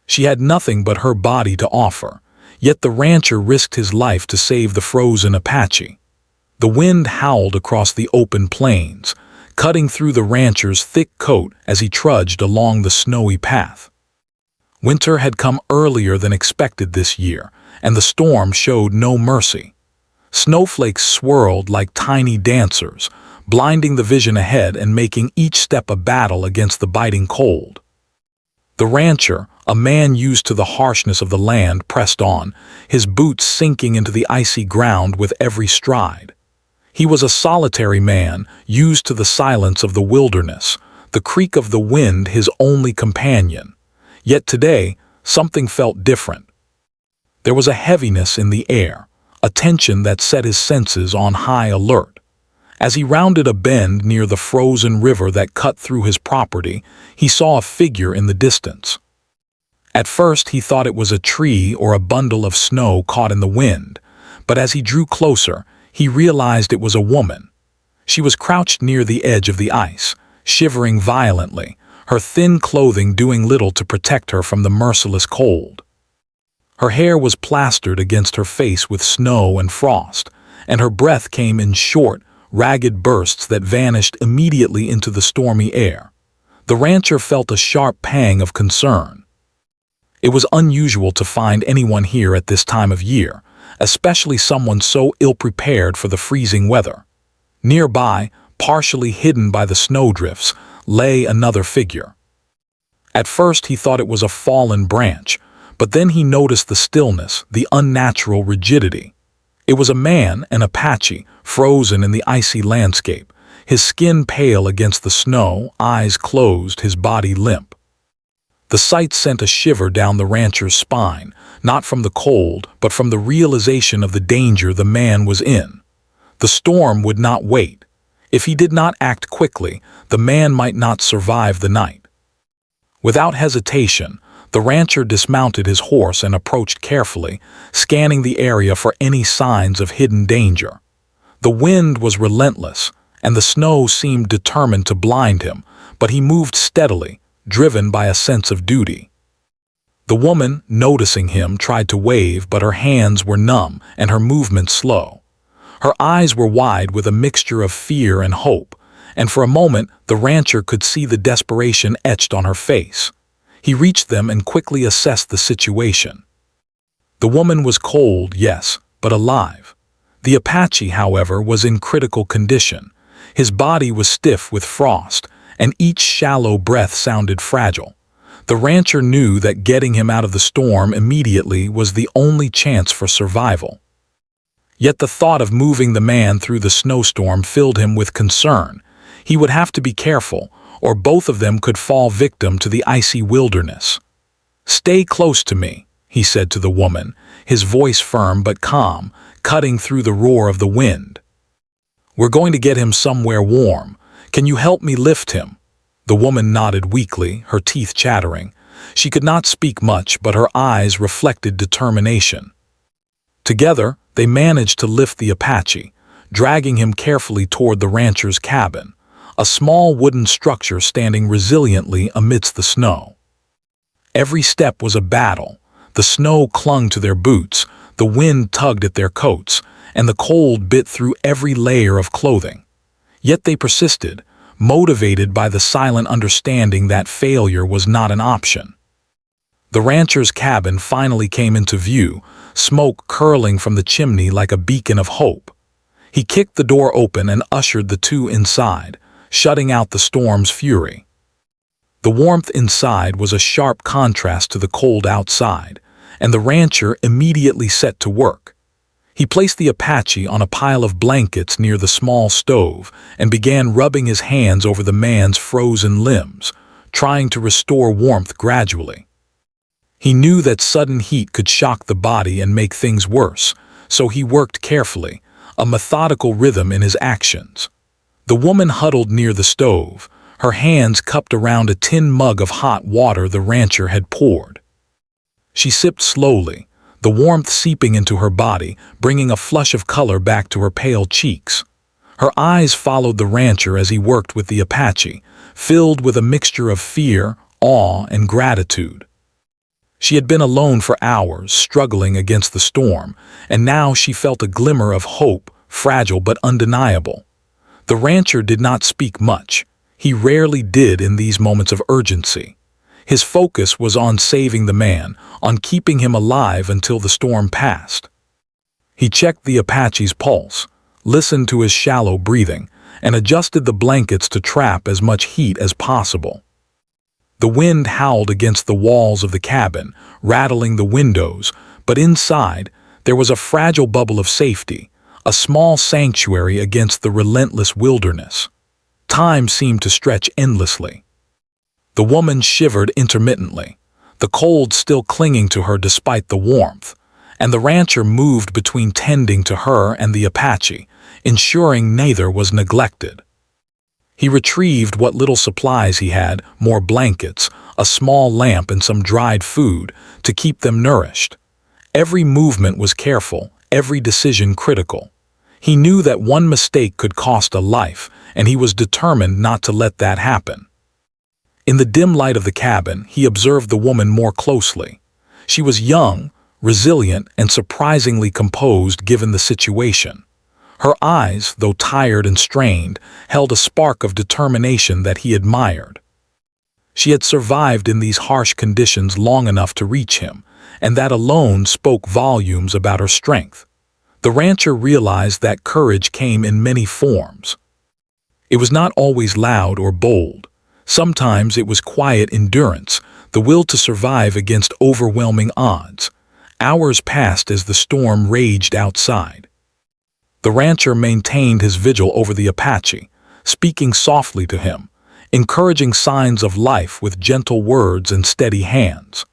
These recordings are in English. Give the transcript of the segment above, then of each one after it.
She had nothing but her body to offer, yet the rancher risked his life to save the frozen Apache. The wind howled across the open plains, cutting through the rancher's thick coat as he trudged along the snowy path. Winter had come earlier than expected this year, and the storm showed no mercy. Snowflakes swirled like tiny dancers, blinding the vision ahead and making each step a battle against the biting cold. The rancher, a man used to the harshness of the land, pressed on, his boots sinking into the icy ground with every stride. He was a solitary man, used to the silence of the wilderness, the creak of the wind his only companion. Yet today, something felt different. There was a heaviness in the air, a tension that set his senses on high alert. As he rounded a bend near the frozen river that cut through his property, he saw a figure in the distance. At first he thought it was a tree or a bundle of snow caught in the wind, but as he drew closer, he realized it was a woman. She was crouched near the edge of the ice, shivering violently, her thin clothing doing little to protect her from the merciless cold. Her hair was plastered against her face with snow and frost, and her breath came in short, ragged bursts that vanished immediately into the stormy air. The rancher felt a sharp pang of concern. It was unusual to find anyone here at this time of year, especially someone so ill-prepared for the freezing weather. Nearby, partially hidden by the snowdrifts, lay another figure. At first he thought it was a fallen branch, but then he noticed the stillness, the unnatural rigidity. It was a man, an Apache, frozen in the icy landscape, his skin pale against the snow, eyes closed, his body limp. The sight sent a shiver down the rancher's spine, not from the cold, but from the realization of the danger the man was in. The storm would not wait. If he did not act quickly, the man might not survive the night. Without hesitation, the rancher dismounted his horse and approached carefully, scanning the area for any signs of hidden danger. The wind was relentless, and the snow seemed determined to blind him, but he moved steadily, driven by a sense of duty. The woman, noticing him, tried to wave, but her hands were numb and her movements slow. Her eyes were wide with a mixture of fear and hope, and for a moment the rancher could see the desperation etched on her face. He reached them and quickly assessed the situation. The woman was cold, yes, but alive. The Apache, however, was in critical condition. His body was stiff with frost, and each shallow breath sounded fragile. The rancher knew that getting him out of the storm immediately was the only chance for survival. Yet the thought of moving the man through the snowstorm filled him with concern. He would have to be careful, or both of them could fall victim to the icy wilderness. "Stay close to me," he said to the woman, his voice firm but calm, cutting through the roar of the wind. "We're going to get him somewhere warm. Can you help me lift him?" The woman nodded weakly, her teeth chattering. She could not speak much, but her eyes reflected determination. Together, they managed to lift the Apache, dragging him carefully toward the rancher's cabin, a small wooden structure standing resiliently amidst the snow. Every step was a battle. The snow clung to their boots, the wind tugged at their coats, and the cold bit through every layer of clothing. Yet they persisted, motivated by the silent understanding that failure was not an option. The rancher's cabin finally came into view, smoke curling from the chimney like a beacon of hope. He kicked the door open and ushered the two inside, shutting out the storm's fury. The warmth inside was a sharp contrast to the cold outside, and the rancher immediately set to work. He placed the Apache on a pile of blankets near the small stove and began rubbing his hands over the man's frozen limbs, trying to restore warmth gradually. He knew that sudden heat could shock the body and make things worse, so he worked carefully, a methodical rhythm in his actions. The woman huddled near the stove, her hands cupped around a tin mug of hot water the rancher had poured. She sipped slowly, the warmth seeping into her body, bringing a flush of color back to her pale cheeks. Her eyes followed the rancher as he worked with the Apache, filled with a mixture of fear, awe, and gratitude. She had been alone for hours, struggling against the storm, and now she felt a glimmer of hope, fragile but undeniable. The rancher did not speak much. He rarely did in these moments of urgency. His focus was on saving the man, on keeping him alive until the storm passed. He checked the Apache's pulse, listened to his shallow breathing, and adjusted the blankets to trap as much heat as possible. The wind howled against the walls of the cabin, rattling the windows, but inside there was a fragile bubble of safety, a small sanctuary against the relentless wilderness. Time seemed to stretch endlessly. The woman shivered intermittently, the cold still clinging to her despite the warmth, and the rancher moved between tending to her and the Apache, ensuring neither was neglected. He retrieved what little supplies he had, more blankets, a small lamp and some dried food, to keep them nourished. Every movement was careful, every decision critical. He knew that one mistake could cost a life, and he was determined not to let that happen. In the dim light of the cabin, he observed the woman more closely. She was young, resilient, and surprisingly composed given the situation. Her eyes, though tired and strained, held a spark of determination that he admired. She had survived in these harsh conditions long enough to reach him, and that alone spoke volumes about her strength. The rancher realized that courage came in many forms. It was not always loud or bold. Sometimes it was quiet endurance, the will to survive against overwhelming odds. Hours passed as the storm raged outside. The rancher maintained his vigil over the Apache, speaking softly to him, encouraging signs of life with gentle words and steady hands.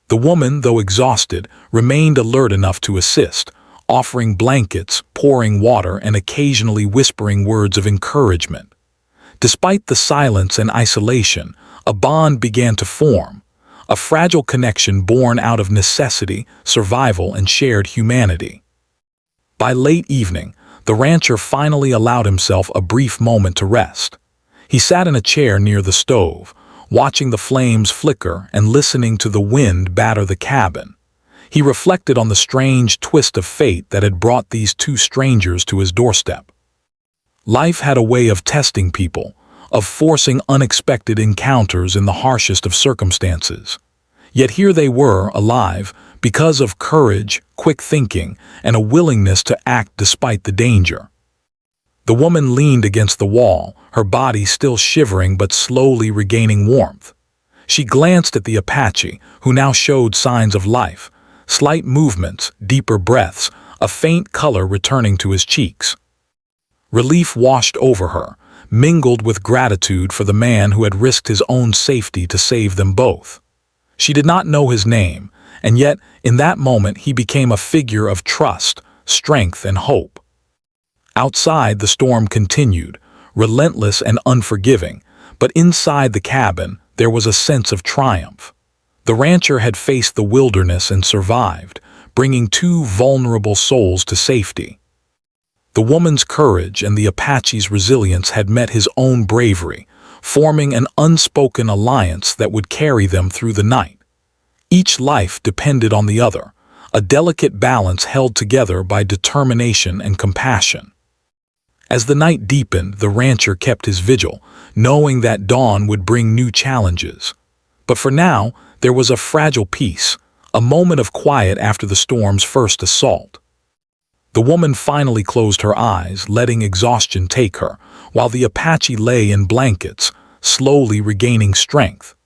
The woman, though exhausted, remained alert enough to assist, offering blankets, pouring water, and occasionally whispering words of encouragement. Despite the silence and isolation, a bond began to form, a fragile connection born out of necessity, survival, and shared humanity. By late evening, the rancher finally allowed himself a brief moment to rest. He sat in a chair near the stove, watching the flames flicker and listening to the wind batter the cabin. He reflected on the strange twist of fate that had brought these two strangers to his doorstep. Life had a way of testing people, of forcing unexpected encounters in the harshest of circumstances. Yet here they were, alive, because of courage, quick thinking, and a willingness to act despite the danger. The woman leaned against the wall, her body still shivering but slowly regaining warmth. She glanced at the Apache, who now showed signs of life, slight movements, deeper breaths, a faint color returning to his cheeks. Relief washed over her, mingled with gratitude for the man who had risked his own safety to save them both. She did not know his name, and yet, in that moment, he became a figure of trust, strength, and hope. Outside, the storm continued, relentless and unforgiving, but inside the cabin, there was a sense of triumph. The rancher had faced the wilderness and survived, bringing two vulnerable souls to safety. The woman's courage and the Apache's resilience had met his own bravery, forming an unspoken alliance that would carry them through the night. Each life depended on the other, a delicate balance held together by determination and compassion. As the night deepened, the rancher kept his vigil, knowing that dawn would bring new challenges. But for now, there was a fragile peace, a moment of quiet after the storm's first assault. The woman finally closed her eyes, letting exhaustion take her, while the Apache lay in blankets, slowly regaining strength.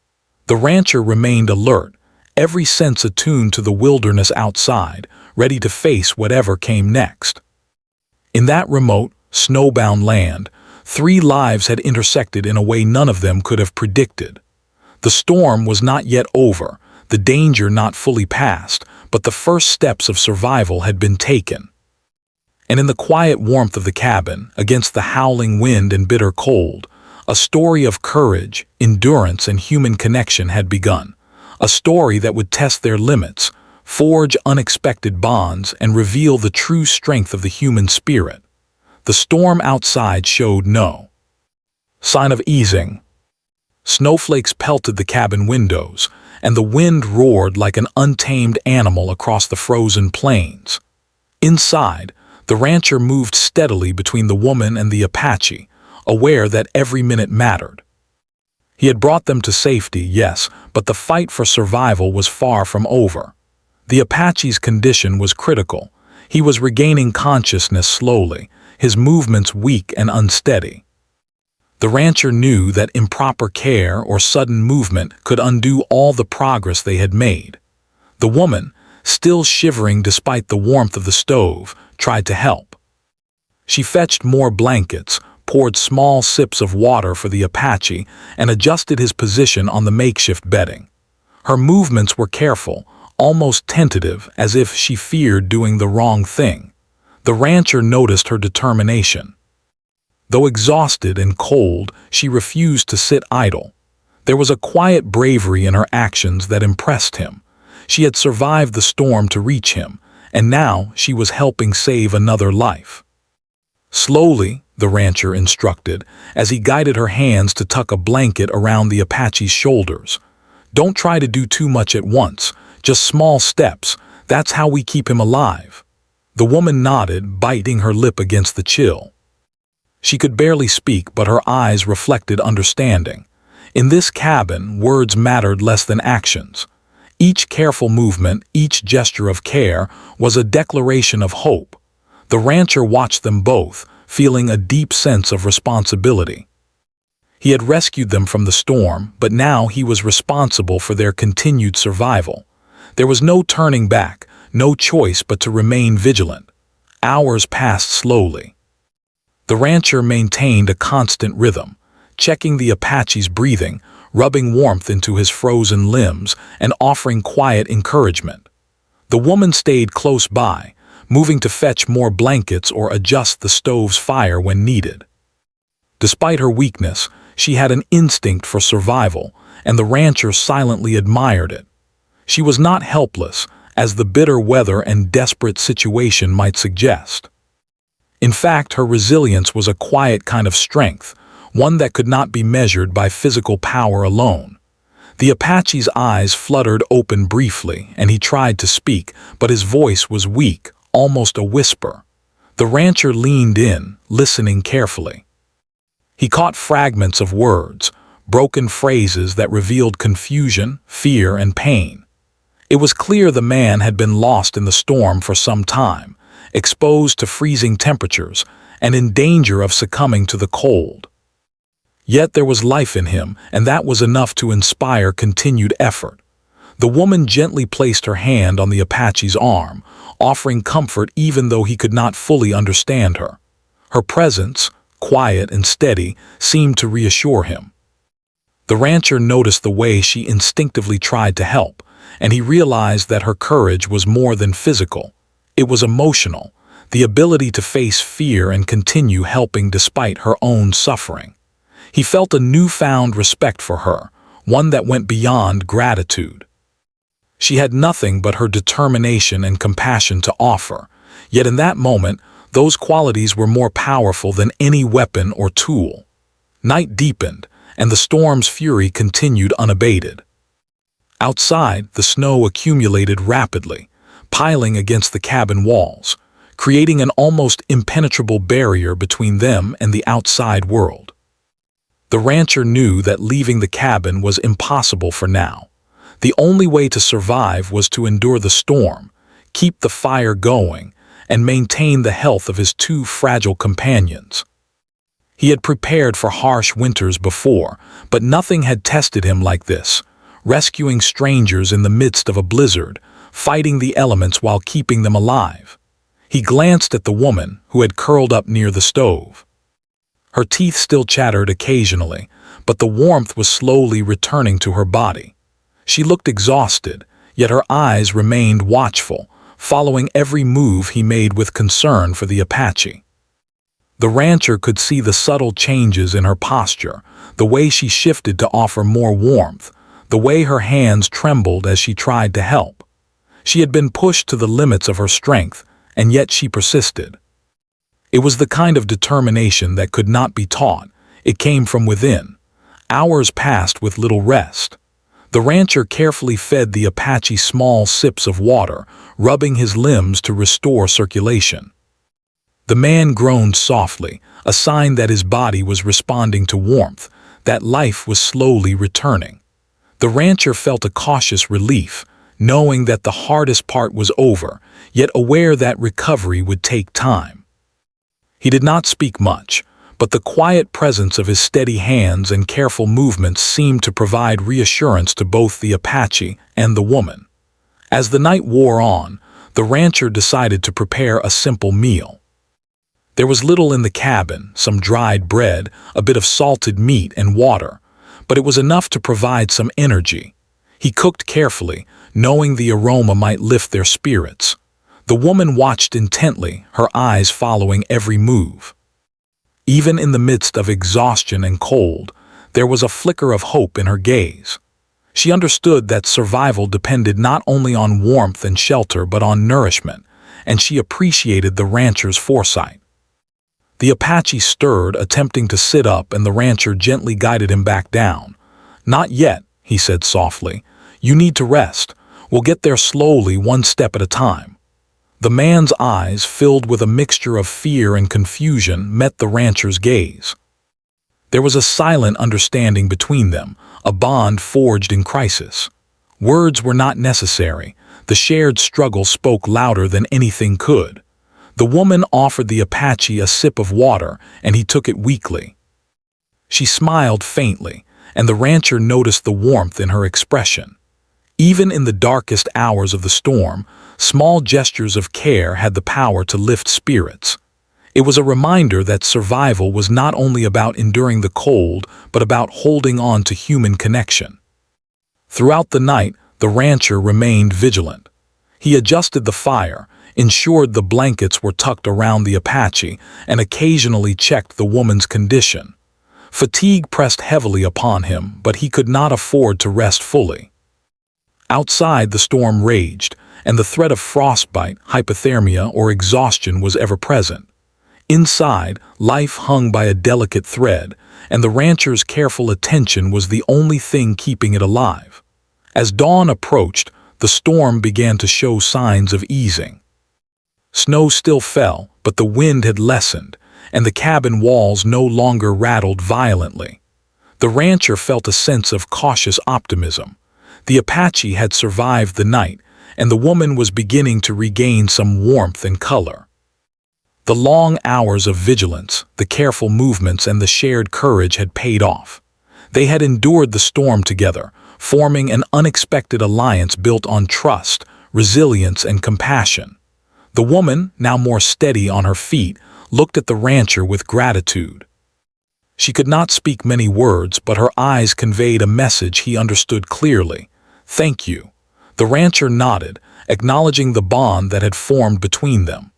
The rancher remained alert, every sense attuned to the wilderness outside, ready to face whatever came next. In that remote, snowbound land, three lives had intersected in a way none of them could have predicted. The storm was not yet over, the danger not fully past, but the first steps of survival had been taken. And in the quiet warmth of the cabin, against the howling wind and bitter cold, a story of courage, endurance, and human connection had begun. A story that would test their limits, forge unexpected bonds, and reveal the true strength of the human spirit. The storm outside showed no sign of easing. Snowflakes pelted the cabin windows, and the wind roared like an untamed animal across the frozen plains. Inside, the rancher moved steadily between the woman and the Apache, aware that every minute mattered. He had brought them to safety, yes, but the fight for survival was far from over. The Apache's condition was critical. He was regaining consciousness slowly, his movements weak and unsteady. The rancher knew that improper care or sudden movement could undo all the progress they had made. The woman, still shivering despite the warmth of the stove, tried to help. She fetched more blankets, poured small sips of water for the Apache, and adjusted his position on the makeshift bedding. Her movements were careful, almost tentative, as if she feared doing the wrong thing. The rancher noticed her determination. Though exhausted and cold, she refused to sit idle. There was a quiet bravery in her actions that impressed him. She had survived the storm to reach him, and now she was helping save another life. Slowly, the rancher instructed, as he guided her hands to tuck a blanket around the Apache's shoulders. "Don't try to do too much at once, just small steps. That's how we keep him alive." The woman nodded, biting her lip against the chill. She could barely speak, but her eyes reflected understanding. In this cabin, words mattered less than actions. Each careful movement, each gesture of care, was a declaration of hope. The rancher watched them both, feeling a deep sense of responsibility. He had rescued them from the storm, but now he was responsible for their continued survival. There was no turning back, no choice but to remain vigilant. Hours passed slowly. The rancher maintained a constant rhythm, checking the Apache's breathing, rubbing warmth into his frozen limbs, and offering quiet encouragement. The woman stayed close by, moving to fetch more blankets or adjust the stove's fire when needed. Despite her weakness, she had an instinct for survival, and the rancher silently admired it. She was not helpless, as the bitter weather and desperate situation might suggest. In fact, her resilience was a quiet kind of strength, one that could not be measured by physical power alone. The Apache's eyes fluttered open briefly, and he tried to speak, but his voice was weak, almost a whisper. The rancher leaned in, listening carefully. He caught fragments of words, broken phrases that revealed confusion, fear, and pain. It was clear the man had been lost in the storm for some time, exposed to freezing temperatures, and in danger of succumbing to the cold. Yet there was life in him, and that was enough to inspire continued effort. The woman gently placed her hand on the Apache's arm, offering comfort even though he could not fully understand her. Her presence, quiet and steady, seemed to reassure him. The rancher noticed the way she instinctively tried to help, and he realized that her courage was more than physical. It was emotional, the ability to face fear and continue helping despite her own suffering. He felt a newfound respect for her, one that went beyond gratitude. She had nothing but her determination and compassion to offer, yet in that moment, those qualities were more powerful than any weapon or tool. Night deepened, and the storm's fury continued unabated. Outside, the snow accumulated rapidly, piling against the cabin walls, creating an almost impenetrable barrier between them and the outside world. The rancher knew that leaving the cabin was impossible for now. The only way to survive was to endure the storm, keep the fire going, and maintain the health of his two fragile companions. He had prepared for harsh winters before, but nothing had tested him like this, rescuing strangers in the midst of a blizzard, fighting the elements while keeping them alive. He glanced at the woman, who had curled up near the stove. Her teeth still chattered occasionally, but the warmth was slowly returning to her body. She looked exhausted, yet her eyes remained watchful, following every move he made with concern for the Apache. The rancher could see the subtle changes in her posture, the way she shifted to offer more warmth, the way her hands trembled as she tried to help. She had been pushed to the limits of her strength, and yet she persisted. It was the kind of determination that could not be taught. It came from within. Hours passed with little rest. The rancher carefully fed the Apache small sips of water, rubbing his limbs to restore circulation. The man groaned softly, a sign that his body was responding to warmth, that life was slowly returning. The rancher felt a cautious relief, knowing that the hardest part was over, yet aware that recovery would take time. He did not speak much, but the quiet presence of his steady hands and careful movements seemed to provide reassurance to both the Apache and the woman. As the night wore on, the rancher decided to prepare a simple meal. There was little in the cabin, some dried bread, a bit of salted meat and water, but it was enough to provide some energy. He cooked carefully, knowing the aroma might lift their spirits. The woman watched intently, her eyes following every move. Even in the midst of exhaustion and cold, there was a flicker of hope in her gaze. She understood that survival depended not only on warmth and shelter but on nourishment, and she appreciated the rancher's foresight. The Apache stirred, attempting to sit up, and the rancher gently guided him back down. "Not yet," he said softly. "You need to rest. We'll get there slowly, one step at a time." The man's eyes, filled with a mixture of fear and confusion, met the rancher's gaze. There was a silent understanding between them, a bond forged in crisis. Words were not necessary. The shared struggle spoke louder than anything could. The woman offered the Apache a sip of water, and he took it weakly. She smiled faintly, and the rancher noticed the warmth in her expression. Even in the darkest hours of the storm, small gestures of care had the power to lift spirits. It was a reminder that survival was not only about enduring the cold, but about holding on to human connection. Throughout the night, the rancher remained vigilant. He adjusted the fire, ensured the blankets were tucked around the Apache, and occasionally checked the woman's condition. Fatigue pressed heavily upon him, but he could not afford to rest fully. Outside, the storm raged, and the threat of frostbite, hypothermia, or exhaustion was ever present. Inside, life hung by a delicate thread, and the rancher's careful attention was the only thing keeping it alive. As dawn approached, the storm began to show signs of easing. Snow still fell, but the wind had lessened, and the cabin walls no longer rattled violently. The rancher felt a sense of cautious optimism. The Apache had survived the night, and the woman was beginning to regain some warmth and color. The long hours of vigilance, the careful movements, and the shared courage had paid off. They had endured the storm together, forming an unexpected alliance built on trust, resilience, and compassion. The woman, now more steady on her feet, looked at the rancher with gratitude. She could not speak many words, but her eyes conveyed a message he understood clearly. "Thank you." The rancher nodded, acknowledging the bond that had formed between them.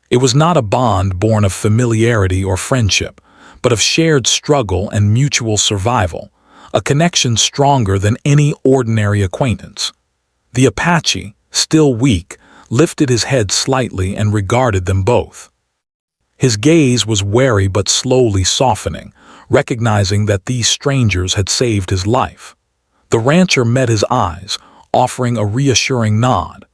It was not a bond born of familiarity or friendship, but of shared struggle and mutual survival, a connection stronger than any ordinary acquaintance. The Apache, still weak, lifted his head slightly and regarded them both. His gaze was wary but slowly softening, recognizing that these strangers had saved his life. The rancher met his eyes, offering a reassuring nod.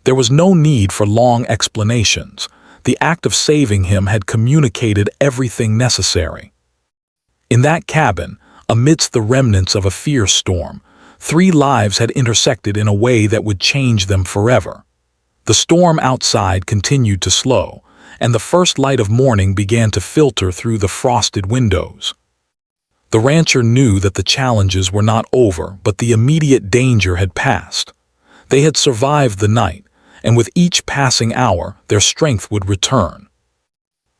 There was no need for long explanations. The act of saving him had communicated everything necessary. In that cabin, amidst the remnants of a fierce storm, 3 lives had intersected in a way that would change them forever. The storm outside continued to slow, and the first light of morning began to filter through the frosted windows. The rancher knew that the challenges were not over, but the immediate danger had passed. They had survived the night, and with each passing hour, their strength would return.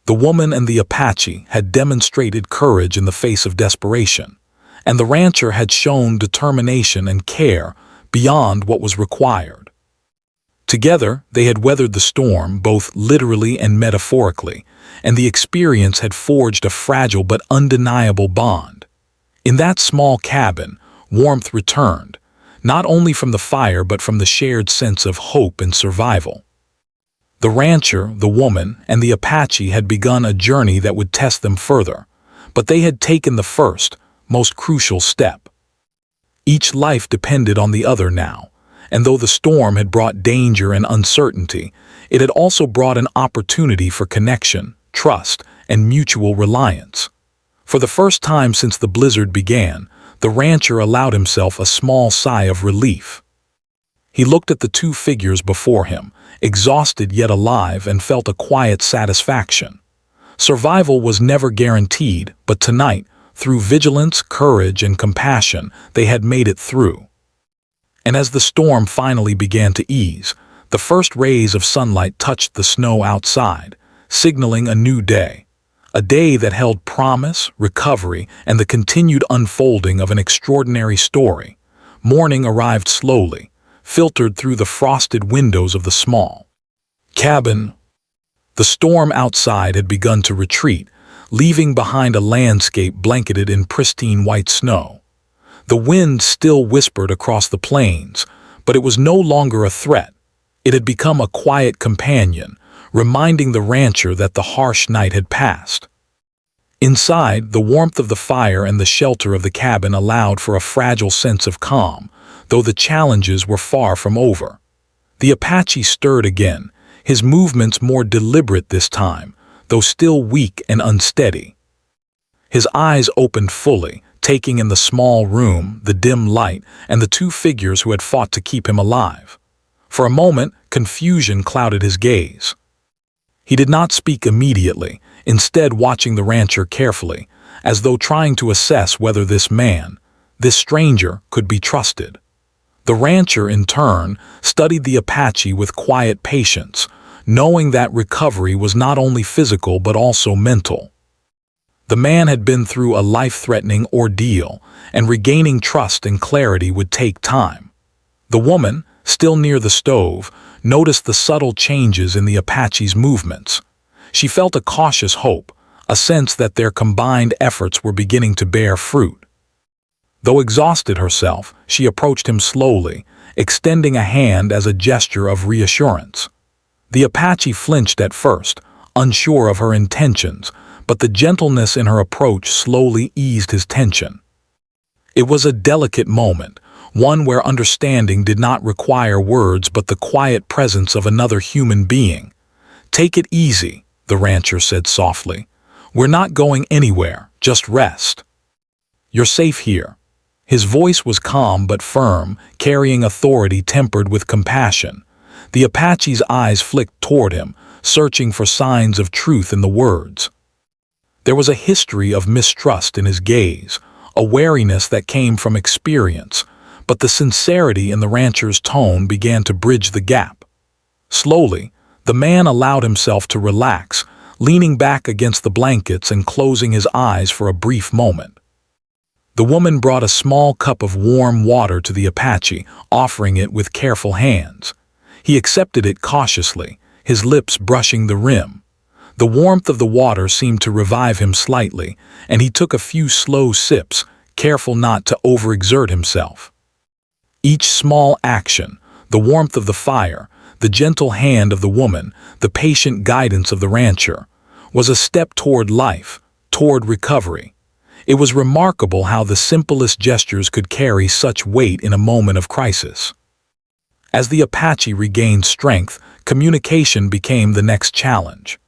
The woman and the Apache had demonstrated courage in the face of desperation, and the rancher had shown determination and care beyond what was required. Together, they had weathered the storm, both literally and metaphorically, and the experience had forged a fragile but undeniable bond. In that small cabin, warmth returned, not only from the fire but from the shared sense of hope and survival. The rancher, the woman, and the Apache had begun a journey that would test them further, but they had taken the first, most crucial step. Each life depended on the other now, and though the storm had brought danger and uncertainty, it had also brought an opportunity for connection, trust, and mutual reliance. For the first time since the blizzard began, the rancher allowed himself a small sigh of relief. He looked at the two figures before him, exhausted yet alive, and felt a quiet satisfaction. Survival was never guaranteed, but tonight, through vigilance, courage, and compassion, they had made it through. And as the storm finally began to ease, the first rays of sunlight touched the snow outside, signaling a new day. A day that held promise, recovery, and the continued unfolding of an extraordinary story. Morning arrived slowly, filtered through the frosted windows of the small cabin. The storm outside had begun to retreat, leaving behind a landscape blanketed in pristine white snow. The wind still whispered across the plains, but it was no longer a threat. It had become a quiet companion, reminding the rancher that the harsh night had passed. Inside, the warmth of the fire and the shelter of the cabin allowed for a fragile sense of calm, though the challenges were far from over. The Apache stirred again, his movements more deliberate this time, though still weak and unsteady. His eyes opened fully, taking in the small room, the dim light, and the two figures who had fought to keep him alive. For a moment, confusion clouded his gaze. He did not speak immediately, instead watching the rancher carefully, as though trying to assess whether this man, this stranger, could be trusted. The rancher, in turn, studied the Apache with quiet patience, knowing that recovery was not only physical but also mental. The man had been through a life-threatening ordeal, and regaining trust and clarity would take time. The woman, still near the stove, noticed the subtle changes in the Apache's movements. She felt a cautious hope, a sense that their combined efforts were beginning to bear fruit. Though exhausted herself, she approached him slowly, extending a hand as a gesture of reassurance. The Apache flinched at first, unsure of her intentions, but the gentleness in her approach slowly eased his tension. It was a delicate moment, one where understanding did not require words but the quiet presence of another human being. "Take it easy," the rancher said softly. "We're not going anywhere, just rest. You're safe here." His voice was calm but firm, carrying authority tempered with compassion. The Apache's eyes flicked toward him, searching for signs of truth in the words. There was a history of mistrust in his gaze, a wariness that came from experience, but the sincerity in the rancher's tone began to bridge the gap. Slowly, the man allowed himself to relax, leaning back against the blankets and closing his eyes for a brief moment. The woman brought a small cup of warm water to the Apache, offering it with careful hands. He accepted it cautiously, his lips brushing the rim. The warmth of the water seemed to revive him slightly, and he took a few slow sips, careful not to overexert himself. Each small action, the warmth of the fire, the gentle hand of the woman, the patient guidance of the rancher, was a step toward life, toward recovery. It was remarkable how the simplest gestures could carry such weight in a moment of crisis. As the Apache regained strength, communication became the next challenge.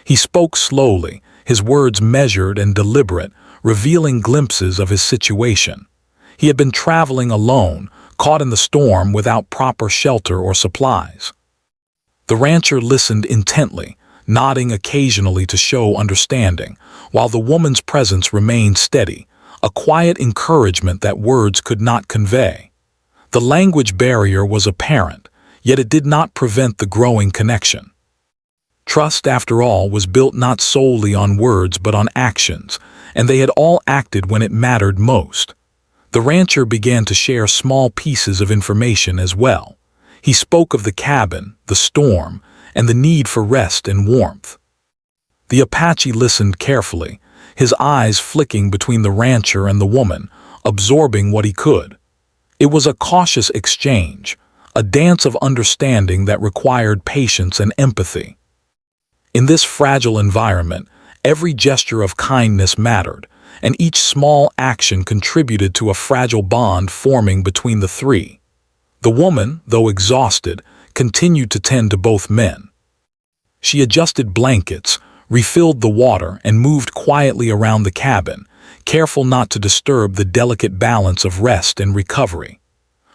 He spoke slowly, his words measured and deliberate, revealing glimpses of his situation. He had been traveling alone, caught in the storm without proper shelter or supplies. The rancher listened intently, nodding occasionally to show understanding, while the woman's presence remained steady, a quiet encouragement that words could not convey. The language barrier was apparent, yet it did not prevent the growing connection. Trust, after all, was built not solely on words but on actions, and they had all acted when it mattered most. The rancher began to share small pieces of information as well. He spoke of the cabin, the storm, and the need for rest and warmth. The Apache listened carefully, his eyes flicking between the rancher and the woman, absorbing what he could. It was a cautious exchange, a dance of understanding that required patience and empathy. In this fragile environment, every gesture of kindness mattered, and each small action contributed to a fragile bond forming between the three. The woman, though exhausted, continued to tend to both men. She adjusted blankets, refilled the water, and moved quietly around the cabin, careful not to disturb the delicate balance of rest and recovery.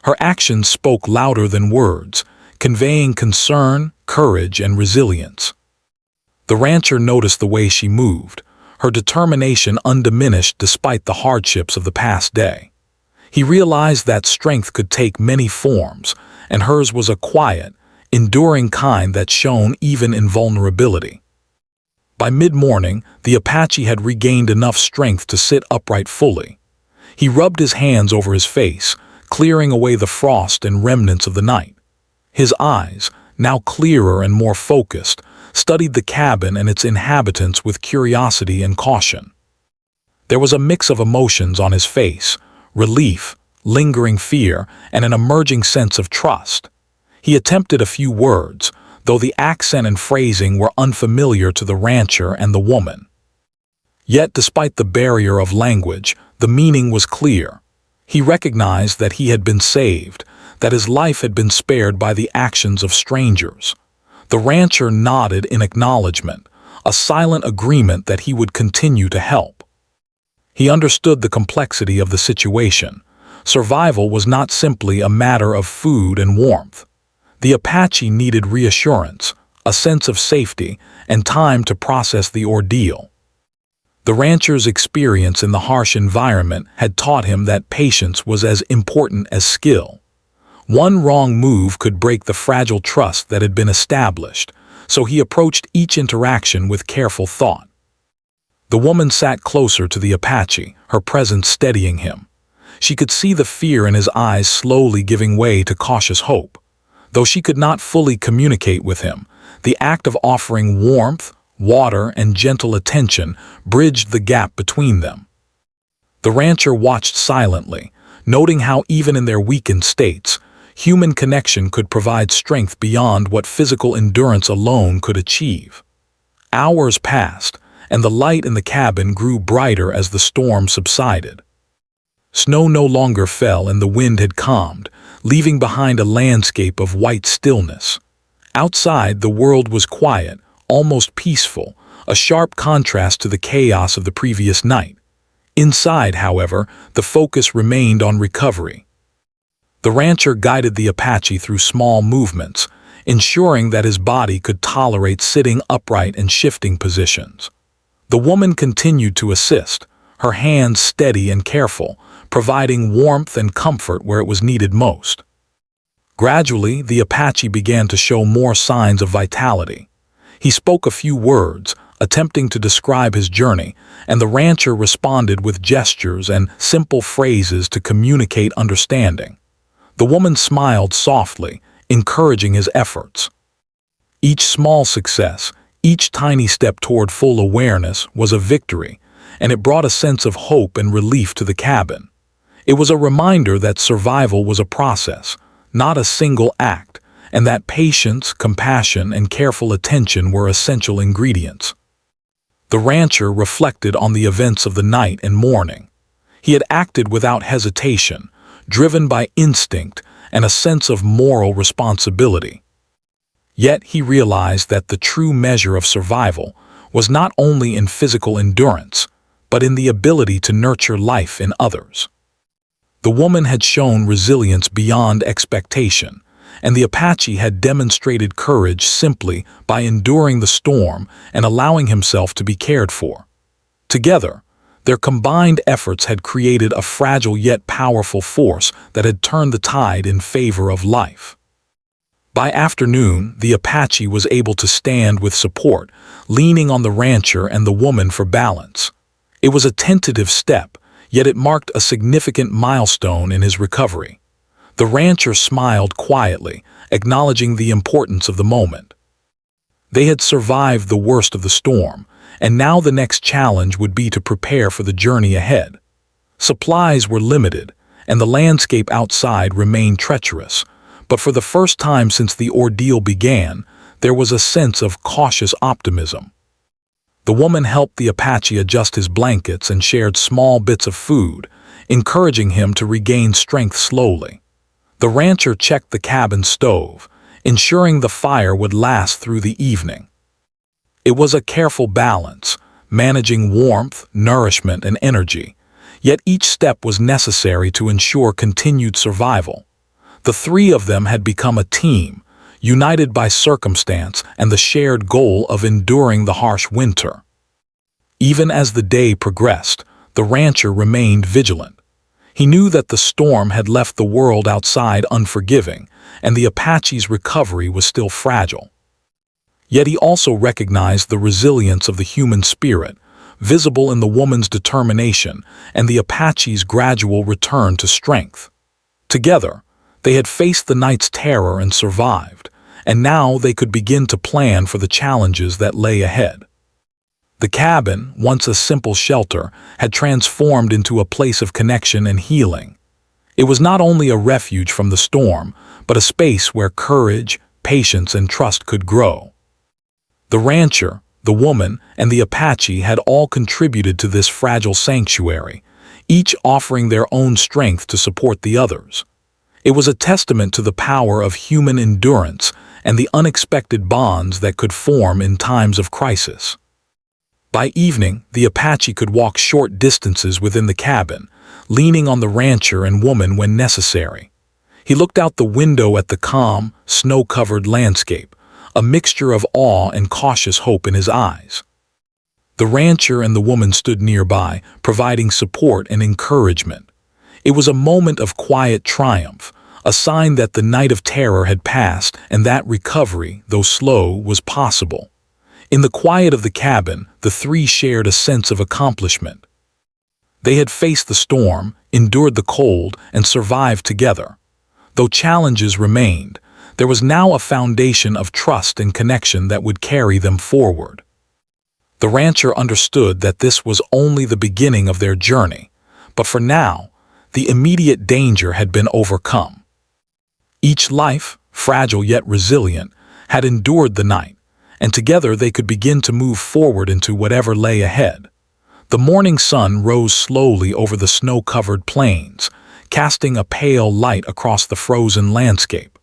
Her actions spoke louder than words, conveying concern, courage, and resilience. The rancher noticed the way she moved, her determination undiminished despite the hardships of the past day. He realized that strength could take many forms, and hers was a quiet, enduring kind that shone even in vulnerability. By mid-morning, the Apache had regained enough strength to sit upright fully. He rubbed his hands over his face, clearing away the frost and remnants of the night. His eyes, now clearer and more focused, studied the cabin and its inhabitants with curiosity and caution. There was a mix of emotions on his face: relief, lingering fear, and an emerging sense of trust. He attempted a few words, though the accent and phrasing were unfamiliar to the rancher and the woman. Yet, despite the barrier of language, the meaning was clear. He recognized that he had been saved, that his life had been spared by the actions of strangers. The rancher nodded in acknowledgement, a silent agreement that he would continue to help. He understood the complexity of the situation. Survival was not simply a matter of food and warmth. The Apache needed reassurance, a sense of safety, and time to process the ordeal. The rancher's experience in the harsh environment had taught him that patience was as important as skill. One wrong move could break the fragile trust that had been established, so he approached each interaction with careful thought. The woman sat closer to the Apache, her presence steadying him. She could see the fear in his eyes slowly giving way to cautious hope. Though she could not fully communicate with him, the act of offering warmth, water, and gentle attention bridged the gap between them. The rancher watched silently, noting how even in their weakened states, human connection could provide strength beyond what physical endurance alone could achieve. Hours passed, and the light in the cabin grew brighter as the storm subsided. Snow no longer fell and the wind had calmed, leaving behind a landscape of white stillness. Outside, the world was quiet, almost peaceful, a sharp contrast to the chaos of the previous night. Inside, however, the focus remained on recovery. The rancher guided the Apache through small movements, ensuring that his body could tolerate sitting upright and shifting positions. The woman continued to assist, her hands steady and careful, providing warmth and comfort where it was needed most. Gradually, the Apache began to show more signs of vitality. He spoke a few words, attempting to describe his journey, and the rancher responded with gestures and simple phrases to communicate understanding. The woman smiled softly, encouraging his efforts. Each small success, each tiny step toward full awareness was a victory, and it brought a sense of hope and relief to the cabin. It was a reminder that survival was a process, not a single act, and that patience, compassion, and careful attention were essential ingredients. The rancher reflected on the events of the night and morning. He had acted without hesitation, driven by instinct and a sense of moral responsibility. Yet he realized that the true measure of survival was not only in physical endurance, but in the ability to nurture life in others. The woman had shown resilience beyond expectation, and the Apache had demonstrated courage simply by enduring the storm and allowing himself to be cared for. Together, their combined efforts had created a fragile yet powerful force that had turned the tide in favor of life. By afternoon, the Apache was able to stand with support, leaning on the rancher and the woman for balance. It was a tentative step, yet it marked a significant milestone in his recovery. The rancher smiled quietly, acknowledging the importance of the moment. They had survived the worst of the storm, and now the next challenge would be to prepare for the journey ahead. Supplies were limited, and the landscape outside remained treacherous, but for the first time since the ordeal began, there was a sense of cautious optimism. The woman helped the Apache adjust his blankets and shared small bits of food, encouraging him to regain strength slowly. The rancher checked the cabin stove, ensuring the fire would last through the evening. It was a careful balance, managing warmth, nourishment, and energy, yet each step was necessary to ensure continued survival. The three of them had become a team, united by circumstance and the shared goal of enduring the harsh winter. Even as the day progressed, the rancher remained vigilant. He knew that the storm had left the world outside unforgiving, and the Apache's recovery was still fragile. Yet he also recognized the resilience of the human spirit, visible in the woman's determination and the Apache's gradual return to strength. Together, they had faced the night's terror and survived, and now they could begin to plan for the challenges that lay ahead. The cabin, once a simple shelter, had transformed into a place of connection and healing. It was not only a refuge from the storm, but a space where courage, patience, and trust could grow. The rancher, the woman, and the Apache had all contributed to this fragile sanctuary, each offering their own strength to support the others. It was a testament to the power of human endurance and the unexpected bonds that could form in times of crisis. By evening, the Apache could walk short distances within the cabin, leaning on the rancher and woman when necessary. He looked out the window at the calm, snow-covered landscape, a mixture of awe and cautious hope in his eyes. The rancher and the woman stood nearby, providing support and encouragement. It was a moment of quiet triumph, a sign that the night of terror had passed and that recovery, though slow, was possible. In the quiet of the cabin, the three shared a sense of accomplishment. They had faced the storm, endured the cold, and survived together. Though challenges remained, there was now a foundation of trust and connection that would carry them forward. The rancher understood that this was only the beginning of their journey, but for now, the immediate danger had been overcome. Each life, fragile yet resilient, had endured the night, and together they could begin to move forward into whatever lay ahead. The morning sun rose slowly over the snow-covered plains, casting a pale light across the frozen landscape.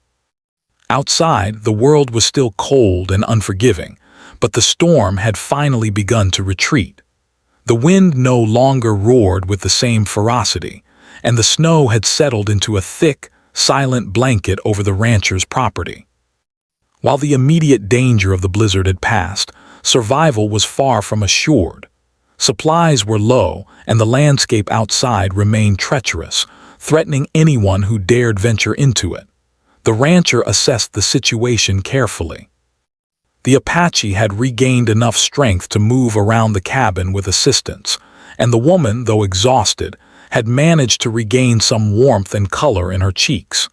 Outside, the world was still cold and unforgiving, but the storm had finally begun to retreat. The wind no longer roared with the same ferocity, and the snow had settled into a thick, silent blanket over the rancher's property. While the immediate danger of the blizzard had passed, survival was far from assured. Supplies were low, and the landscape outside remained treacherous, threatening anyone who dared venture into it. The rancher assessed the situation carefully. The Apache had regained enough strength to move around the cabin with assistance, and the woman, though exhausted, had managed to regain some warmth and color in her cheeks.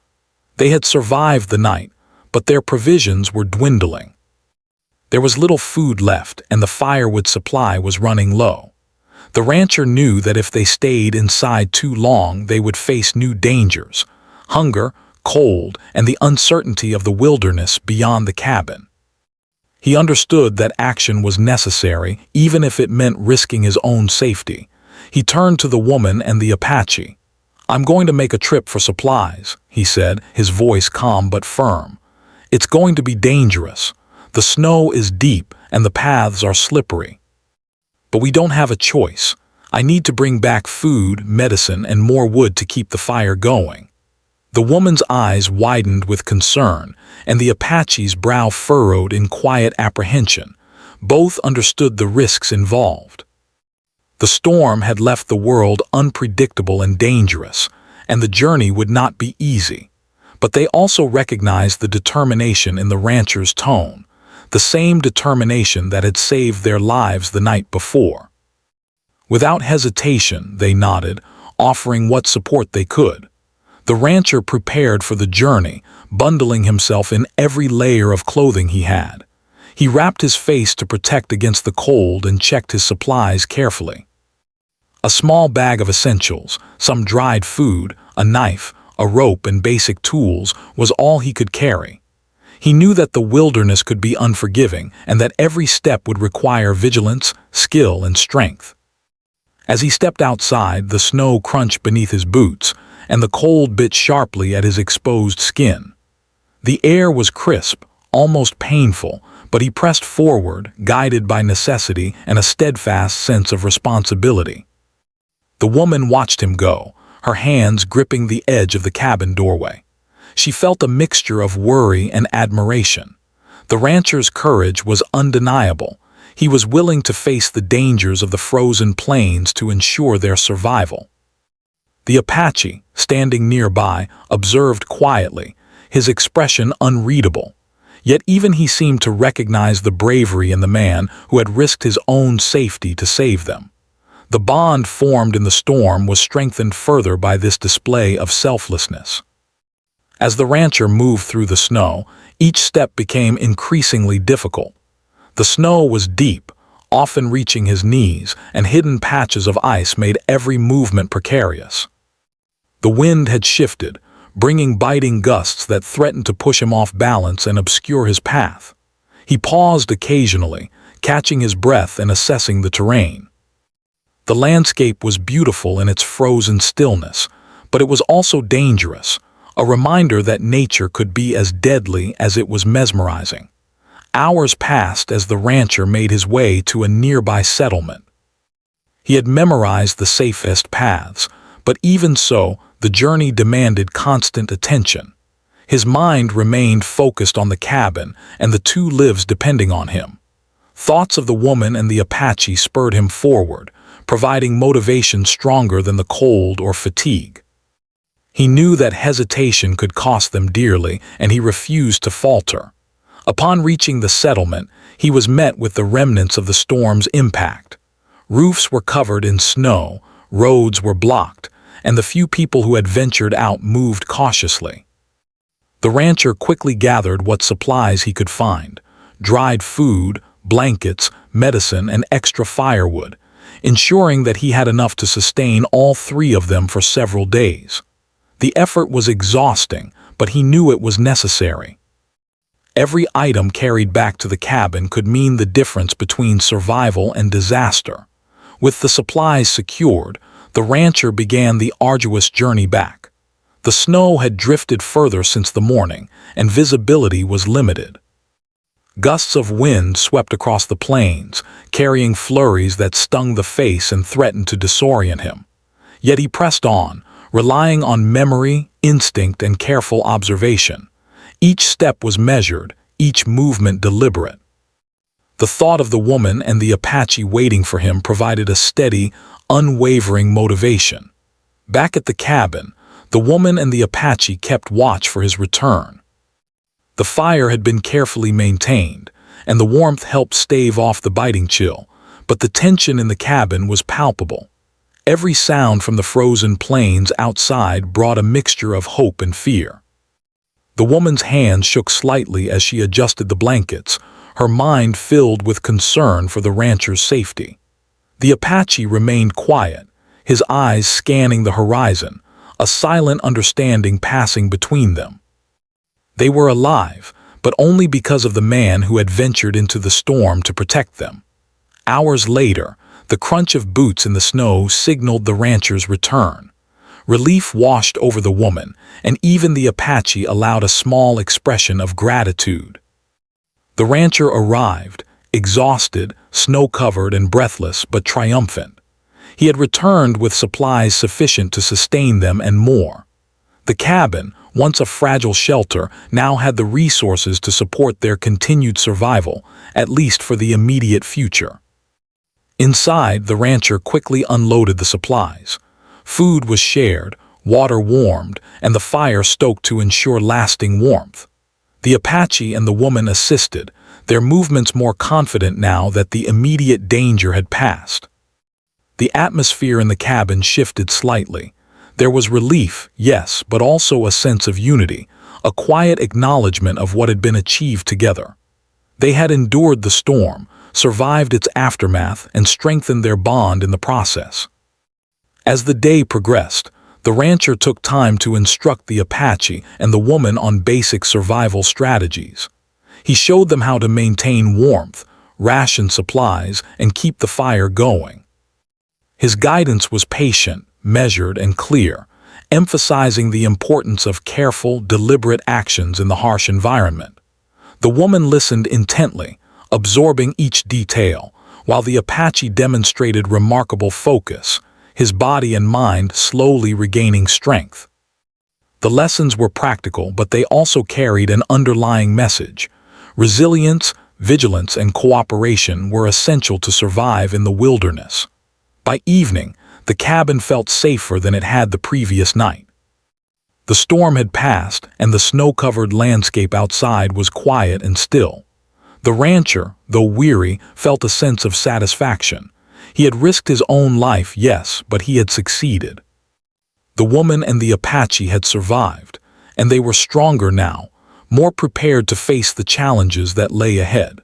They had survived the night, but their provisions were dwindling. There was little food left, and the firewood supply was running low. The rancher knew that if they stayed inside too long, they would face new dangers: hunger, cold, and the uncertainty of the wilderness beyond the cabin. He understood that action was necessary, even if it meant risking his own safety. He turned to the woman and the Apache. "I'm going to make a trip for supplies," he said, his voice calm but firm. "It's going to be dangerous. The snow is deep and the paths are slippery. But we don't have a choice. I need to bring back food, medicine, and more wood to keep the fire going." The woman's eyes widened with concern, and the Apache's brow furrowed in quiet apprehension. Both understood the risks involved. The storm had left the world unpredictable and dangerous, and the journey would not be easy. But they also recognized the determination in the rancher's tone, the same determination that had saved their lives the night before. Without hesitation, they nodded, offering what support they could. The rancher prepared for the journey, bundling himself in every layer of clothing he had. He wrapped his face to protect against the cold and checked his supplies carefully. A small bag of essentials, some dried food, a knife, a rope, and basic tools was all he could carry. He knew that the wilderness could be unforgiving and that every step would require vigilance, skill, and strength. As he stepped outside, the snow crunched beneath his boots, and the cold bit sharply at his exposed skin. The air was crisp, almost painful, but he pressed forward, guided by necessity and a steadfast sense of responsibility. The woman watched him go, her hands gripping the edge of the cabin doorway. She felt a mixture of worry and admiration. The rancher's courage was undeniable. He was willing to face the dangers of the frozen plains to ensure their survival. The Apache, standing nearby, observed quietly, his expression unreadable. Yet even he seemed to recognize the bravery in the man who had risked his own safety to save them. The bond formed in the storm was strengthened further by this display of selflessness. As the rancher moved through the snow, each step became increasingly difficult. The snow was deep, often reaching his knees, and hidden patches of ice made every movement precarious. The wind had shifted, bringing biting gusts that threatened to push him off balance and obscure his path. He paused occasionally, catching his breath and assessing the terrain. The landscape was beautiful in its frozen stillness, but it was also dangerous, a reminder that nature could be as deadly as it was mesmerizing. Hours passed as the rancher made his way to a nearby settlement. He had memorized the safest paths, but even so, the journey demanded constant attention. His mind remained focused on the cabin and the two lives depending on him. Thoughts of the woman and the Apache spurred him forward, providing motivation stronger than the cold or fatigue. He knew that hesitation could cost them dearly, and he refused to falter. Upon reaching the settlement, he was met with the remnants of the storm's impact. Roofs were covered in snow, roads were blocked, and the few people who had ventured out moved cautiously. The rancher quickly gathered what supplies he could find: dried food, blankets, medicine, and extra firewood, ensuring that he had enough to sustain all three of them for several days. The effort was exhausting, but he knew it was necessary. Every item carried back to the cabin could mean the difference between survival and disaster. With the supplies secured, the rancher began the arduous journey back. The snow had drifted further since the morning, and visibility was limited. Gusts of wind swept across the plains, carrying flurries that stung the face and threatened to disorient him. Yet he pressed on, relying on memory, instinct, and careful observation. Each step was measured, each movement deliberate. The thought of the woman and the Apache waiting for him provided a steady, unwavering motivation. Back at the cabin, the woman and the Apache kept watch for his return. The fire had been carefully maintained, and the warmth helped stave off the biting chill, but the tension in the cabin was palpable. Every sound from the frozen plains outside brought a mixture of hope and fear. The woman's hand shook slightly as she adjusted the blankets, her mind filled with concern for the rancher's safety. The Apache remained quiet, his eyes scanning the horizon, a silent understanding passing between them. They were alive, but only because of the man who had ventured into the storm to protect them. Hours later, the crunch of boots in the snow signaled the rancher's return. Relief washed over the woman, and even the Apache allowed a small expression of gratitude. The rancher arrived, exhausted, snow-covered, and breathless, but triumphant. He had returned with supplies sufficient to sustain them and more. The cabin, once a fragile shelter, now had the resources to support their continued survival, at least for the immediate future. Inside, the rancher quickly unloaded the supplies. Food was shared, water warmed, and the fire stoked to ensure lasting warmth. The Apache and the woman assisted, their movements more confident now that the immediate danger had passed. The atmosphere in the cabin shifted slightly. There was relief, yes, but also a sense of unity, a quiet acknowledgement of what had been achieved together. They had endured the storm, survived its aftermath, and strengthened their bond in the process. As the day progressed, The rancher took time to instruct the Apache and the woman on basic survival strategies. He showed them how to maintain warmth, ration supplies, and keep the fire going. His guidance was patient, measured, and clear, emphasizing the importance of careful, deliberate actions in the harsh environment. The woman listened intently, absorbing each detail, while the Apache demonstrated remarkable focus, his body and mind slowly regaining strength. The lessons were practical, but they also carried an underlying message. Resilience, vigilance, and cooperation were essential to survive in the wilderness. By evening, the cabin felt safer than it had the previous night. The storm had passed, and the snow-covered landscape outside was quiet and still. The rancher, though weary, felt a sense of satisfaction. He had risked his own life, yes, but he had succeeded. The woman and the Apache had survived, and they were stronger now, more prepared to face the challenges that lay ahead.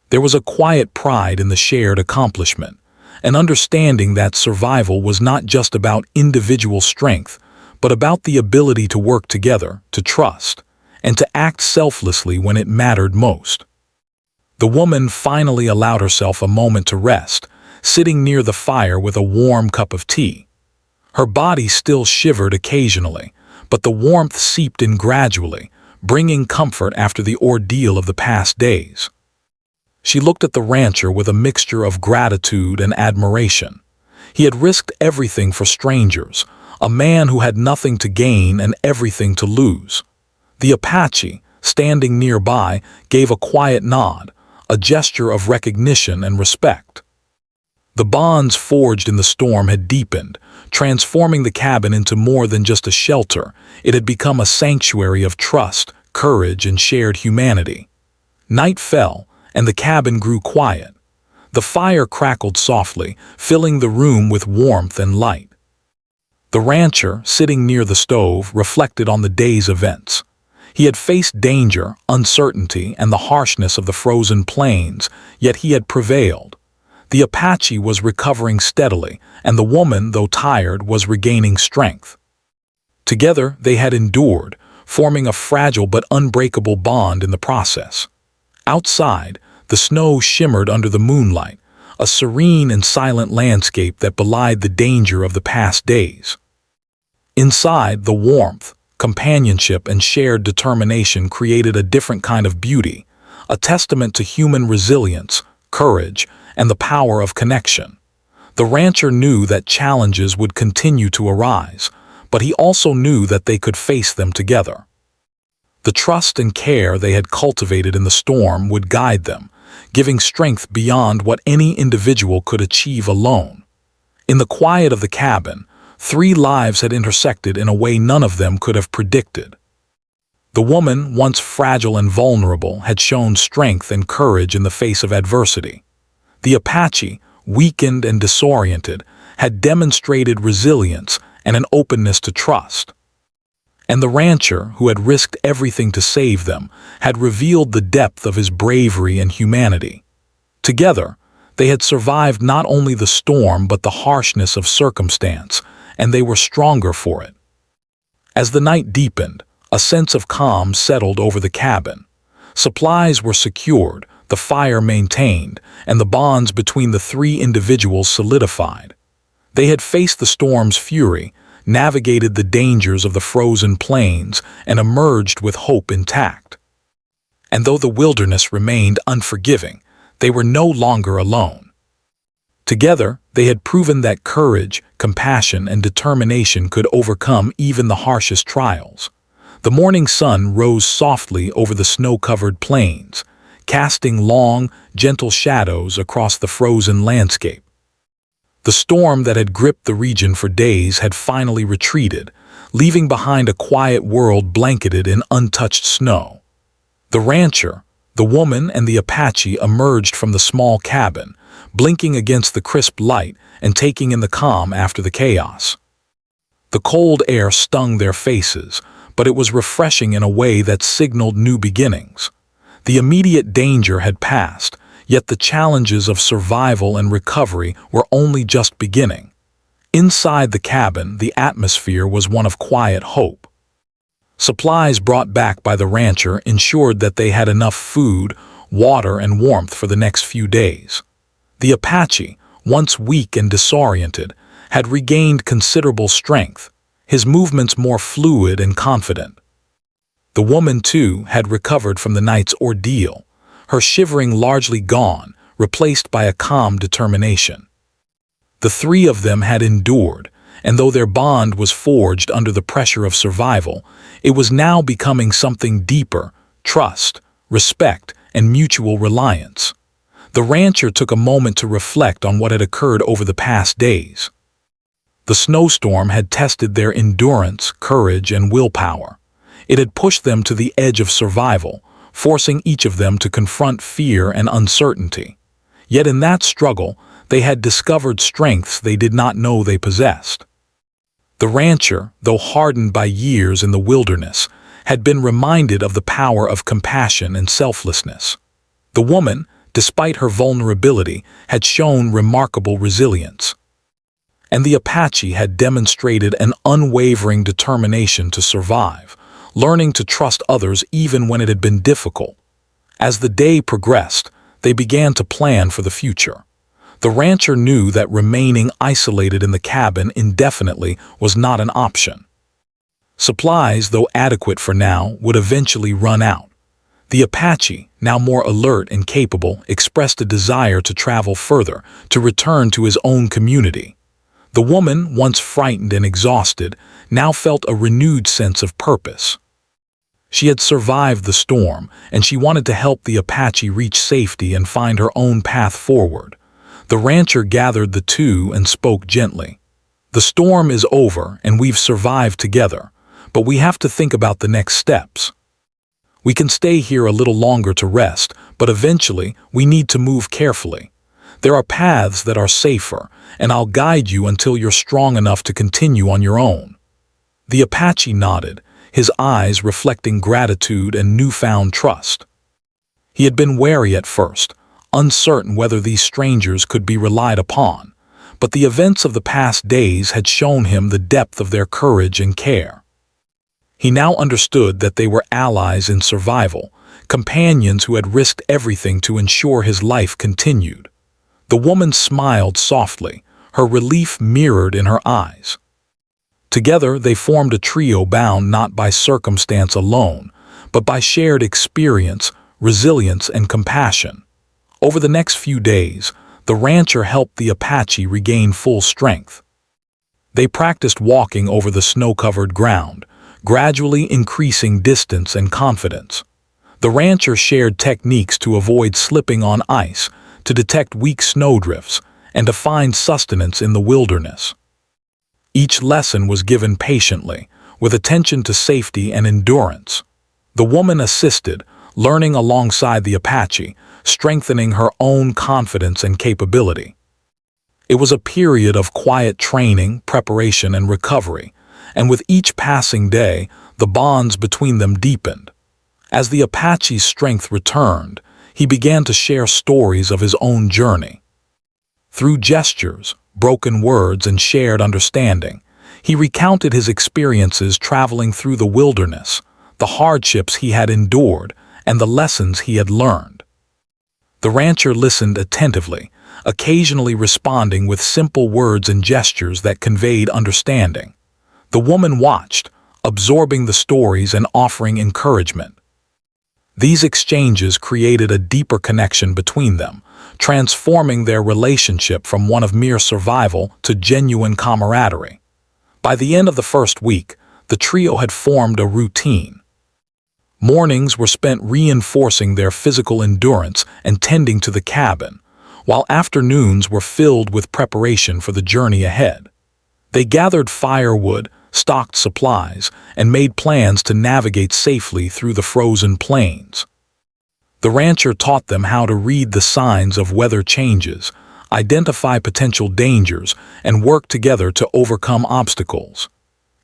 There was a quiet pride in the shared accomplishment, an understanding that survival was not just about individual strength, but about the ability to work together, to trust, and to act selflessly when it mattered most. The woman finally allowed herself a moment to rest, sitting near the fire with a warm cup of tea. Her body still shivered occasionally, but the warmth seeped in gradually, bringing comfort after the ordeal of the past days. She looked at the rancher with a mixture of gratitude and admiration. He had risked everything for strangers, a man who had nothing to gain and everything to lose. The Apache, standing nearby, gave a quiet nod, a gesture of recognition and respect. The bonds forged in the storm had deepened, transforming the cabin into more than just a shelter. It had become a sanctuary of trust, courage, and shared humanity. Night fell, and the cabin grew quiet. The fire crackled softly, filling the room with warmth and light. The rancher, sitting near the stove, reflected on the day's events. He had faced danger, uncertainty, and the harshness of the frozen plains, yet he had prevailed. The Apache was recovering steadily, and the woman, though tired, was regaining strength. Together, they had endured, forming a fragile but unbreakable bond in the process. Outside, the snow shimmered under the moonlight, a serene and silent landscape that belied the danger of the past days. Inside, the warmth, companionship, and shared determination created a different kind of beauty, a testament to human resilience, courage, and the power of connection. The rancher knew that challenges would continue to arise, but he also knew that they could face them together. The trust and care they had cultivated in the storm would guide them, giving strength beyond what any individual could achieve alone. In the quiet of the cabin, 3 lives had intersected in a way none of them could have predicted. The woman, once fragile and vulnerable, had shown strength and courage in the face of adversity. The Apache, weakened and disoriented, had demonstrated resilience and an openness to trust. And the rancher, who had risked everything to save them, had revealed the depth of his bravery and humanity. Together, they had survived not only the storm but the harshness of circumstance, and they were stronger for it. As the night deepened, a sense of calm settled over the cabin. Supplies were secured, the fire maintained, and the bonds between the 3 individuals solidified. They had faced the storm's fury, navigated the dangers of the frozen plains, and emerged with hope intact. And though the wilderness remained unforgiving, they were no longer alone. Together, they had proven that courage, compassion, and determination could overcome even the harshest trials. The morning sun rose softly over the snow-covered plains, casting long, gentle shadows across the frozen landscape. The storm that had gripped the region for days had finally retreated, leaving behind a quiet world blanketed in untouched snow. The rancher, the woman, and the Apache emerged from the small cabin, blinking against the crisp light and taking in the calm after the chaos. The cold air stung their faces, but it was refreshing in a way that signaled new beginnings. The immediate danger had passed, yet the challenges of survival and recovery were only just beginning. Inside the cabin, the atmosphere was one of quiet hope. Supplies brought back by the rancher ensured that they had enough food, water, and warmth for the next few days. The Apache, once weak and disoriented, had regained considerable strength, his movements more fluid and confident. The woman, too, had recovered from the night's ordeal, her shivering largely gone, replaced by a calm determination. The three of them had endured, and though their bond was forged under the pressure of survival, it was now becoming something deeper: trust, respect, and mutual reliance. The rancher took a moment to reflect on what had occurred over the past days. The snowstorm had tested their endurance, courage, and willpower. It had pushed them to the edge of survival, forcing each of them to confront fear and uncertainty. Yet in that struggle, they had discovered strengths they did not know they possessed. The rancher, though hardened by years in the wilderness, had been reminded of the power of compassion and selflessness. The woman, despite her vulnerability, had shown remarkable resilience. And the Apache had demonstrated an unwavering determination to survive, learning to trust others even when it had been difficult. As the day progressed, they began to plan for the future. The rancher knew that remaining isolated in the cabin indefinitely was not an option. Supplies, though adequate for now, would eventually run out. The Apache, now more alert and capable, expressed a desire to travel further, to return to his own community. The woman, once frightened and exhausted, now felt a renewed sense of purpose. She had survived the storm, and she wanted to help the Apache reach safety and find her own path forward. The rancher gathered the two and spoke gently. "The storm is over and we've survived together, but we have to think about the next steps. We can stay here a little longer to rest, but eventually we need to move carefully. There are paths that are safer, and I'll guide you until you're strong enough to continue on your own." The Apache nodded, his eyes reflecting gratitude and newfound trust. He had been wary at first, uncertain whether these strangers could be relied upon, but the events of the past days had shown him the depth of their courage and care. He now understood that they were allies in survival, companions who had risked everything to ensure his life continued. The woman smiled softly, her relief mirrored in her eyes. Together they formed a trio bound not by circumstance alone, but by shared experience, resilience, and compassion. Over the next few days, the rancher helped the Apache regain full strength. They practiced walking over the snow-covered ground, gradually increasing distance and confidence. The rancher shared techniques to avoid slipping on ice, to detect weak snowdrifts, and to find sustenance in the wilderness. Each lesson was given patiently, with attention to safety and endurance. The woman assisted, learning alongside the Apache, strengthening her own confidence and capability. It was a period of quiet training, preparation, and recovery, and with each passing day, the bonds between them deepened. As the Apache's strength returned, he began to share stories of his own journey. Through gestures, broken words, and shared understanding, he recounted his experiences traveling through the wilderness, the hardships he had endured, and the lessons he had learned. The rancher listened attentively, occasionally responding with simple words and gestures that conveyed understanding. The woman watched, absorbing the stories and offering encouragement. These exchanges created a deeper connection between them, transforming their relationship from one of mere survival to genuine camaraderie. By the end of the first week, the trio had formed a routine. Mornings were spent reinforcing their physical endurance and tending to the cabin, while afternoons were filled with preparation for the journey ahead. They gathered firewood, stocked supplies, and made plans to navigate safely through the frozen plains. The rancher taught them how to read the signs of weather changes, identify potential dangers, and work together to overcome obstacles.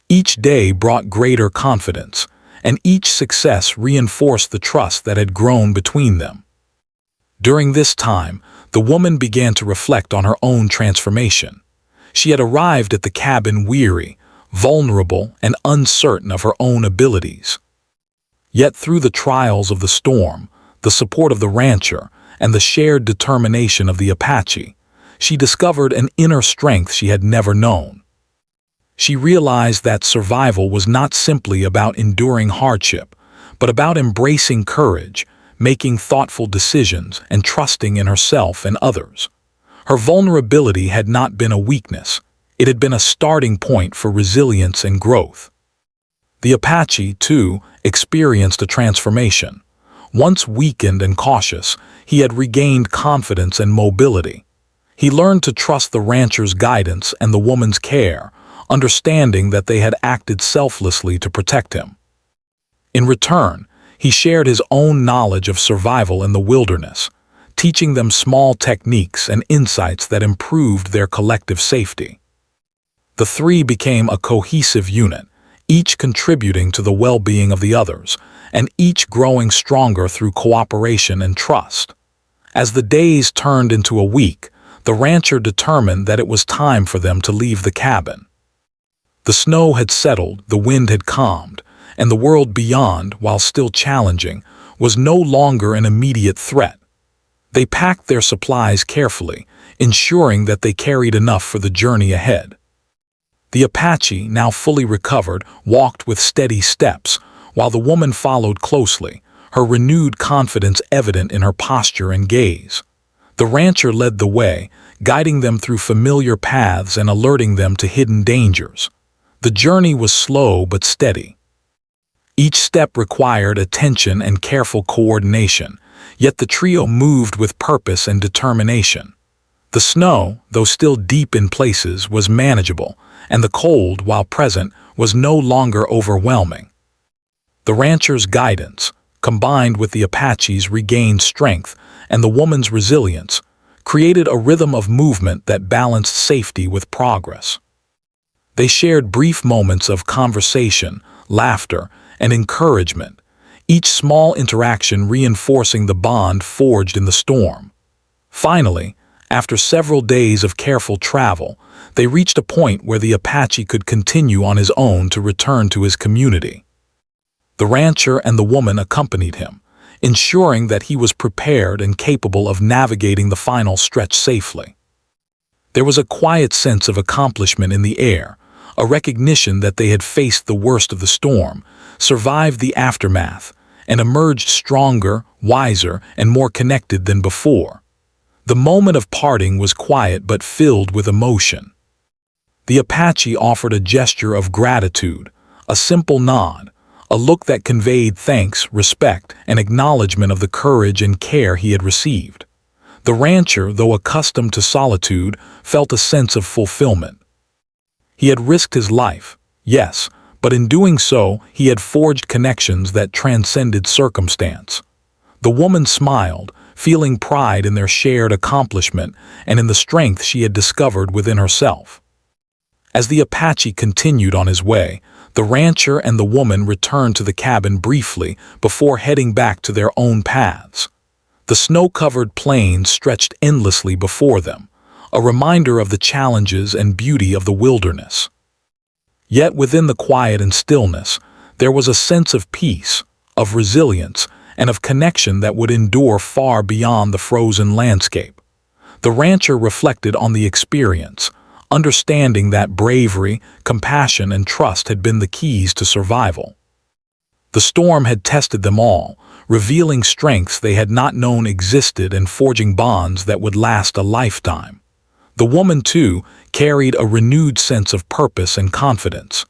Each day brought greater confidence, and each success reinforced the trust that had grown between them. During this time, the woman began to reflect on her own transformation. She had arrived at the cabin weary, vulnerable, and uncertain of her own abilities. Yet through the trials of the storm, the support of the rancher, and the shared determination of the Apache, she discovered an inner strength she had never known. She realized that survival was not simply about enduring hardship, but about embracing courage, making thoughtful decisions, and trusting in herself and others. Her vulnerability had not been a weakness, it had been a starting point for resilience and growth. The Apache, too, experienced a transformation. Once weakened and cautious, he had regained confidence and mobility. He learned to trust the rancher's guidance and the woman's care, understanding that they had acted selflessly to protect him. In return, he shared his own knowledge of survival in the wilderness, teaching them small techniques and insights that improved their collective safety. The three became a cohesive unit, each contributing to the well-being of the others, and each growing stronger through cooperation and trust. As the days turned into a week, the rancher determined that it was time for them to leave the cabin. The snow had settled, the wind had calmed, and the world beyond, while still challenging, was no longer an immediate threat. They packed their supplies carefully, ensuring that they carried enough for the journey ahead. The Apache, now fully recovered, walked with steady steps, while the woman followed closely, her renewed confidence evident in her posture and gaze. The rancher led the way, guiding them through familiar paths and alerting them to hidden dangers. The journey was slow but steady. Each step required attention and careful coordination, yet the trio moved with purpose and determination. The snow, though still deep in places, was manageable, and the cold, while present, was no longer overwhelming. The rancher's guidance, combined with the Apache's regained strength and the woman's resilience, created a rhythm of movement that balanced safety with progress. They shared brief moments of conversation, laughter, and encouragement, each small interaction reinforcing the bond forged in the storm. Finally, after several days of careful travel, they reached a point where the Apache could continue on his own to return to his community. The rancher and the woman accompanied him, ensuring that he was prepared and capable of navigating the final stretch safely. There was a quiet sense of accomplishment in the air, a recognition that they had faced the worst of the storm, survived the aftermath, and emerged stronger, wiser, and more connected than before. The moment of parting was quiet but filled with emotion. The Apache offered a gesture of gratitude, a simple nod, a look that conveyed thanks, respect, and acknowledgement of the courage and care he had received. The rancher, though accustomed to solitude, felt a sense of fulfillment. He had risked his life, yes, but in doing so, he had forged connections that transcended circumstance. The woman smiled, feeling pride in their shared accomplishment and in the strength she had discovered within herself. As the Apache continued on his way, the rancher and the woman returned to the cabin briefly before heading back to their own paths. The snow-covered plains stretched endlessly before them, a reminder of the challenges and beauty of the wilderness. Yet within the quiet and stillness, there was a sense of peace, of resilience, and of connection that would endure far beyond the frozen landscape. The rancher reflected on the experience, understanding that bravery, compassion, and trust had been the keys to survival. The storm had tested them all, revealing strengths they had not known existed and forging bonds that would last a lifetime. The woman, too, carried a renewed sense of purpose and confidence.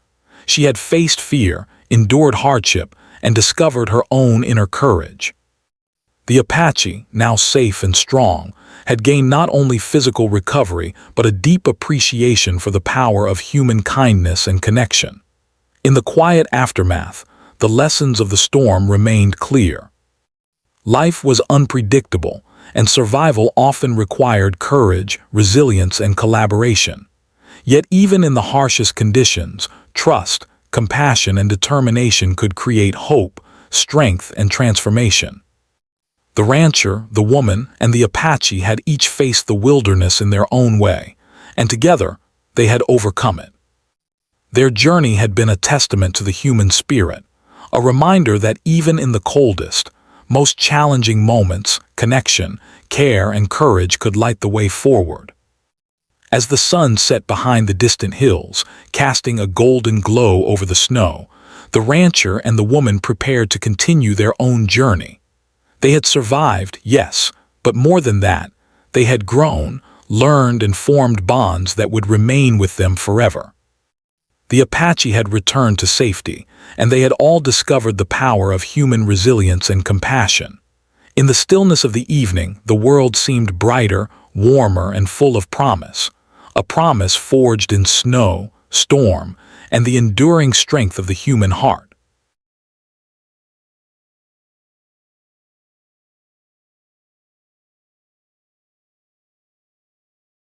She had faced fear, endured hardship, and discovered her own inner courage. The Apache, now safe and strong, had gained not only physical recovery but a deep appreciation for the power of human kindness and connection. In the quiet aftermath, the lessons of the storm remained clear. Life was unpredictable, and survival often required courage, resilience, and collaboration. Yet even in the harshest conditions, trust, compassion, and determination could create hope, strength, and transformation. The rancher, the woman, and the Apache had each faced the wilderness in their own way, and together they had overcome it. Their journey had been a testament to the human spirit, a reminder that even in the coldest, most challenging moments, connection, care, and courage could light the way forward. As the sun set behind the distant hills, casting a golden glow over the snow, the rancher and the woman prepared to continue their own journey. They had survived, yes, but more than that, they had grown, learned, and formed bonds that would remain with them forever. The Apache had returned to safety, and they had all discovered the power of human resilience and compassion. In the stillness of the evening, the world seemed brighter, warmer, and full of promise, a promise forged in snow, storm, and the enduring strength of the human heart.